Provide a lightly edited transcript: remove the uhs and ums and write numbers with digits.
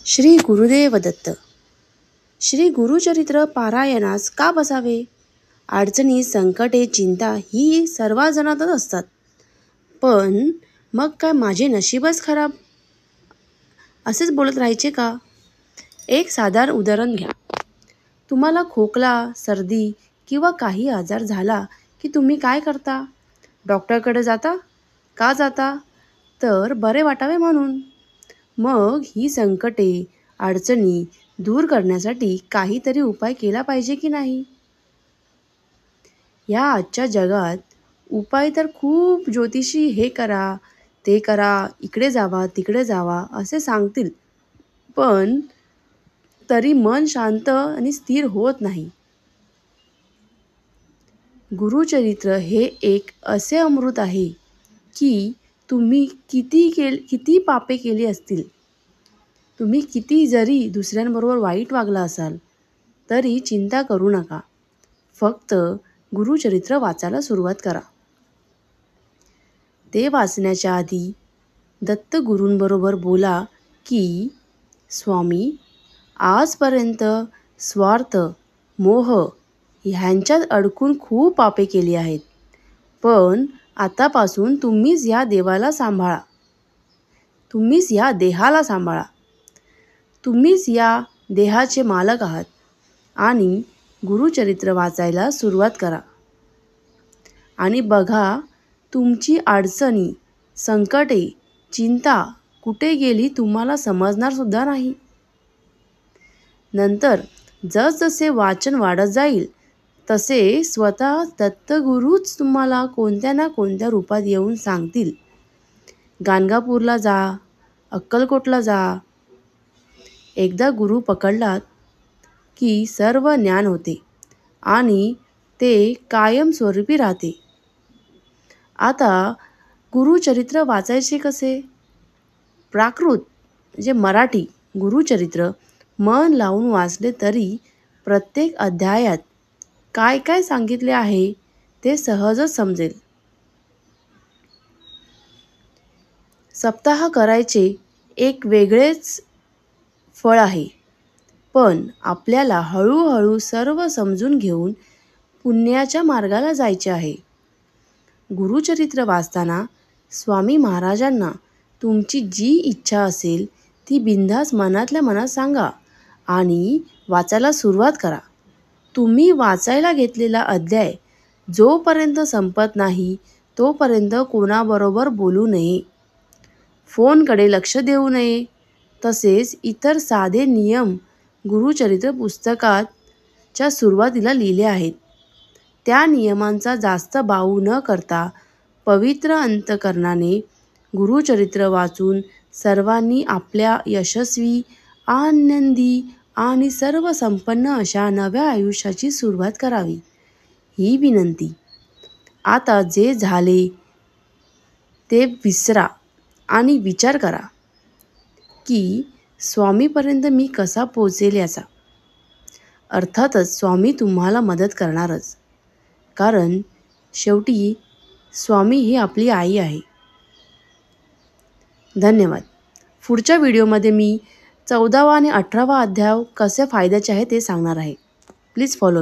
श्री गुरुदेव दत्त. श्री गुरुचरित्र पारायणास का बसावे? अडचणी, संकटे, चिंता ही सर्वजणातच असतात. पण मग काय माझे नशीबच खराब असेच बोलत राहायचे का? एक साधारण उदाहरण घ्या. तुम्हाला खोकला, सर्दी किंवा काही आजार झाला की तुम्ही काय करता? डॉक्टरकडे जाता? का जाता? तर बरे वाटावे म्हणून. मग ही संकटे, अडचणी दूर करण्यासाठी काहीतरी उपाय केला पाहिजे की नाही? या आजच्या जगात उपाय तर खूप ज्योतिषी हे करा, ते करा, इकडे जावा, तिकडे जावा असे सांगतील. पण तरी मन शांत आणि स्थिर होत नाही. गुरुचरित्र हे एक असे अमृत आहे की तुम्ही किती पापे केली असतील, तुम्ही किती जरी दुसऱ्यांबरोबर वाईट वागला असाल तरी चिंता करू नका. फक्त गुरुचरित्र वाचायला सुरुवात करा. ते वाचण्याच्या आधी दत्तगुरूंबरोबर बोला की स्वामी, आजपर्यंत स्वार्थ, मोह ह्यांच्यात अडकून खूप पापे केली आहेत. पण आतापासून तुम्हीच या देवाला सांभाळा, तुम्हीच या देहाला सांभाळा. तुम्हीच या देहाचे मालक आहात आणि गुरुचरित्र वाचायला सुरुवात करा. आणि बघा तुमची अडचणी, संकटे, चिंता कुठे गेली तुम्हाला समजणार सुद्धा नाही. नंतर जसजसे वाचन वाढत जाईल तसे स्वतः दत्तगुरूच तुम्हाला कोणत्या ना कोणत्या रूपात येऊन सांगतील. गाणगापूरला जा, अक्कलकोटला जा. एकदा गुरु पकडलात की सर्व ज्ञान होते आणि ते कायमस्वरूपी राहते. आता गुरुचरित्र वाचायचे कसे? प्राकृत म्हणजे मराठी गुरुचरित्र मन लावून वाचले तरी प्रत्येक अध्यायात काय काय सांगितले आहे ते सहजच समजेल. सप्ताह करायचे एक वेगळेच फळ आहे. पण आपल्याला हळूहळू सर्व समजून घेऊन पुण्याच्या मार्गाला जायचे आहे. गुरुचरित्र वाचताना स्वामी महाराजांना तुमची जी इच्छा असेल ती बिनधास्त मनातल्या मनात सांगा आणि वाचायला सुरुवात करा. तुम्ही वाचायला घेतलेला अध्याय जोपर्यंत संपत नाही तोपर्यंत कोणाबरोबर बोलू नये, फोनकडे लक्ष देऊ नये. तसेच इतर साधे नियम गुरुचरित्र पुस्तकाच्या सुरुवातीला लिहिले आहेत. त्या नियमांचा जास्त बाऊ न करता पवित्र अंतकरणाने गुरुचरित्र वाचून सर्वांनी आपल्या यशस्वी, आनंदी आणि सर्व संपन्न अशा नव्या आयुष्याची सुरुवात करावी ही विनंती. आता जे झाले ते विसरा आणि विचार करा की स्वामीपर्यंत मी कसा पोचेल याचा. अर्थातच स्वामी तुम्हाला मदत करणारच, कारण शेवटी स्वामी ही आपली आई आहे. धन्यवाद. पुढच्या व्हिडिओमध्ये मी 14वा आणि 18वा अध्याय कसे फायद्याचे आहे ते सांगणार आहे. Please follow me.